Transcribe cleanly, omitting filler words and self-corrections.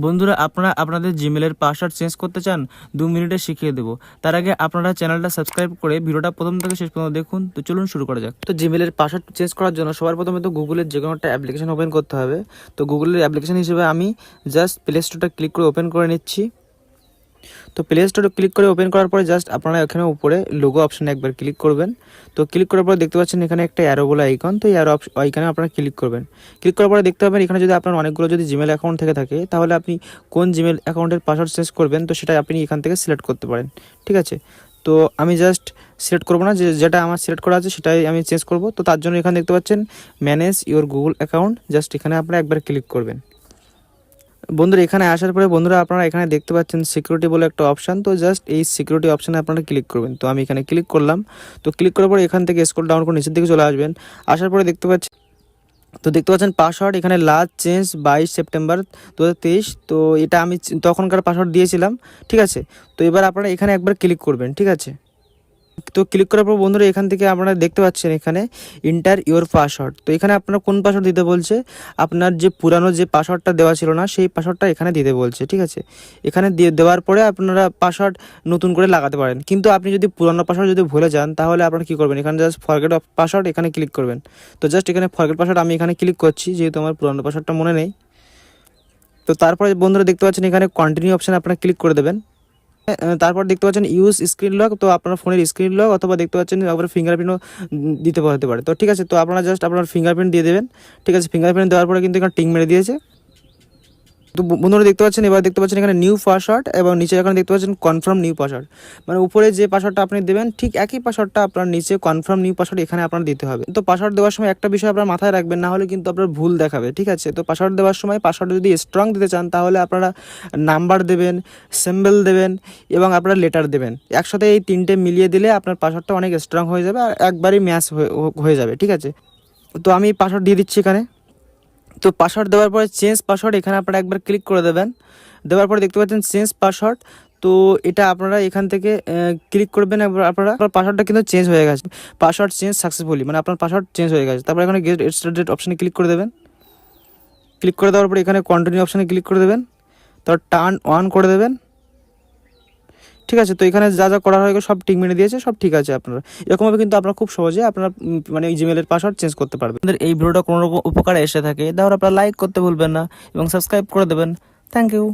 বন্ধুরা, আপনারা আপনাদের জিমেলের পাসওয়ার্ড চেঞ্জ করতে চান? 2 মিনিটে শিখিয়ে দেবো। তার আগে আপনারা চ্যানেলটা সাবস্ক্রাইব করে ভিডিওটা প্রথম থেকে শেষ পর্যন্ত দেখুন। তো চলুন শুরু করা যাক। তো জিমেলের পাসওয়ার্ড চেঞ্জ করার জন্য সবার প্রথমে তো গুগলের যে কোনো একটা অ্যাপ্লিকেশন ওপেন করতে হবে। তো গুগলের অ্যাপ্লিকেশন হিসেবে আমি জাস্ট প্লে স্টোরটা ক্লিক করে ওপেন করে নিচ্ছি। তো প্লে স্টোরে ক্লিক করে ওপেন করার পরে জাস্ট আপনারা এখানে উপরে লোগো অপশানে একবার ক্লিক করবেন। তো ক্লিক করার পরে দেখতে পাচ্ছেন এখানে একটা অ্যারো বলে আইকন। তো এই অ্যারো আইকনে আপনারা ক্লিক করবেন। ক্লিক করার পরে দেখতে পাবেন এখানে যদি আপনার অনেকগুলো যদি জিমেল অ্যাকাউন্ট থেকে থাকে, তাহলে আপনি কোন জিমেল অ্যাকাউন্টের পাসওয়ার্ড চেঞ্জ করবেন তো সেটা আপনি এখান থেকে সিলেক্ট করতে পারেন। ঠিক আছে, তো আমি জাস্ট সিলেক্ট করবো না, যেটা আমার সিলেক্ট করা আছে সেটাই আমি চেঞ্জ করব। তো তার জন্য এখানে দেখতে পাচ্ছেন manage your Google account, just এখানে আপনারা একবার ক্লিক করবেন। বন্ধুরা, এখানে আসার পরে বন্ধুরা আপনারা এখানে দেখতে পাচ্ছেন সিকিউরিটি বলে একটা অপশান। তো জাস্ট এই সিকিউরিটি অপশানে আপনারা ক্লিক করবেন। তো আমি এখানে ক্লিক করলাম। তো ক্লিক করার পরে এখান থেকে স্ক্রল ডাউন করে নিচের দিকে চলে আসবেন। আসার পরে দেখতে পাচ্ছেন পাসওয়ার্ড এখানে লাস্ট চেঞ্জ 22 সেপ্টেম্বর 2023। তো এটা আমি তখনকার পাসওয়ার্ড দিয়েছিলাম। ঠিক আছে, তো এবার আপনারা এখানে একবার ক্লিক করবেন। ঠিক আছে, তো ক্লিক করার পর বন্ধুরা এখান থেকে আপনারা দেখতে পাচ্ছেন এখানে ইন্টার ইওর পাসওয়ার্ড। তো এখানে আপনারা কোন পাসওয়ার্ড দিতে বলছে, আপনার যে পুরানো যে পাসওয়ার্ডটা দেওয়া ছিল না সেই পাসওয়ার্ডটা এখানে দিতে বলছে। ঠিক আছে, এখানে দেওয়ার পরে আপনারা পাসওয়ার্ড নতুন করে লাগাতে পারেন। কিন্তু আপনি যদি পুরানো পাসওয়ার্ড যদি ভুলে যান তাহলে আপনারা কী করবেন, এখানে জাস্ট ফরগেট পাসওয়ার্ড এখানে ক্লিক করবেন। তো জাস্ট এখানে ফরগেট পাসওয়ার্ড আমি এখানে ক্লিক করছি, যেহেতু আমার পুরানো পাসওয়ার্ডটা মনে নেই। তো তারপরে বন্ধুরা দেখতে পাচ্ছেন এখানে কন্টিনিউ অপশানে আপনারা ক্লিক করে দেবেন। তারপর দেখতে পাচ্ছেন ইউজ স্ক্রিন লক। তো আপনার ফোনের স্ক্রিন লক অথবা দেখতে পাচ্ছেন আপনার ফিঙ্গারপ্রিন্টও দিতে হতে পারে। তো ঠিক আছে, তো আপনারা জাস্ট আপনার ফিঙ্গারপ্রিন্ট দিয়ে দেবেন। ঠিক আছে, ফিঙ্গারপ্রিন্ট দেওয়ার পরে কিন্তু এখানে টিক মেরে দিয়েছে। তো বন্ধুরা দেখতে পাচ্ছেন, এবার দেখতে পাচ্ছেন এখানে নিউ পাসওয়ার্ড এবং নিচে এখানে দেখতে পাচ্ছেন কনফার্ম নিউ পাসওয়ার্ড। মানে উপরে যে পাসওয়ার্ডটা আপনি দেবেন ঠিক একই পাসওয়ার্ডটা আপনার নিচে কনফার্ম নিউ পাসওয়ার্ড এখানে আপনার দিতে হবে। তো পাসওয়ার্ড দেওয়ার সময় একটা বিষয় আপনার মাথায় রাখবেন, না হলে কিন্তু আপনার ভুল দেখাবে। ঠিক আছে, তো পাসওয়ার্ড দেওয়ার সময় পাসওয়ার্ড যদি স্ট্রং দিতে চান তাহলে আপনারা নাম্বার দেবেন, সিম্বল দেবেন এবং আপনারা লেটার দেবেন। একসাথে এই তিনটে মিলিয়ে দিলে আপনার পাসওয়ার্ডটা অনেক স্ট্রং হয়ে যাবে আর একবারই ম্যাচ হয়ে যাবে। ঠিক আছে, তো আমি পাসওয়ার্ড দিয়ে দিচ্ছি এখানে। তো পাসওয়ার্ড দেওয়ার পরে চেঞ্জ পাসওয়ার্ড এখানে আপনারা একবার ক্লিক করে দেবেন। দেওয়ার পরে দেখতে পাচ্ছেন চেঞ্জ পাসওয়ার্ড। তো এটা আপনারা এখান থেকে ক্লিক করবেন। আপনার পাসওয়ার্ডটা কিন্তু চেঞ্জ হয়ে গেছে, পাসওয়ার্ড চেঞ্জ সাকসেসফুলি, মানে আপনার পাসওয়ার্ড চেঞ্জ হয়ে গেছে। তারপর এখানে গেট স্টার্টেড অপশানে ক্লিক করে দেবেন। ক্লিক করে দেওয়ার পরে এখানে কন্টিনিউ অপশানে ক্লিক করে দেবেন। তারপর টার্ন অন করে দেবেন। ঠিক আছে, তো এখানে যা যা করা হয় সব টিক মেরে দিয়েছে, সব ঠিক আছে। আপনারা এরকমভাবে কিন্তু আপনারা খুব সহজে আপনার মানে এই জিমেলের পাসওয়ার্ড চেঞ্জ করতে পারবেন। এই ভিডিওটা কোনো রকম উপকারে এসে থাকে তাহলে আপনারা লাইক করতে ভুলবেন না এবং সাবস্ক্রাইব করে দেবেন। Thank you.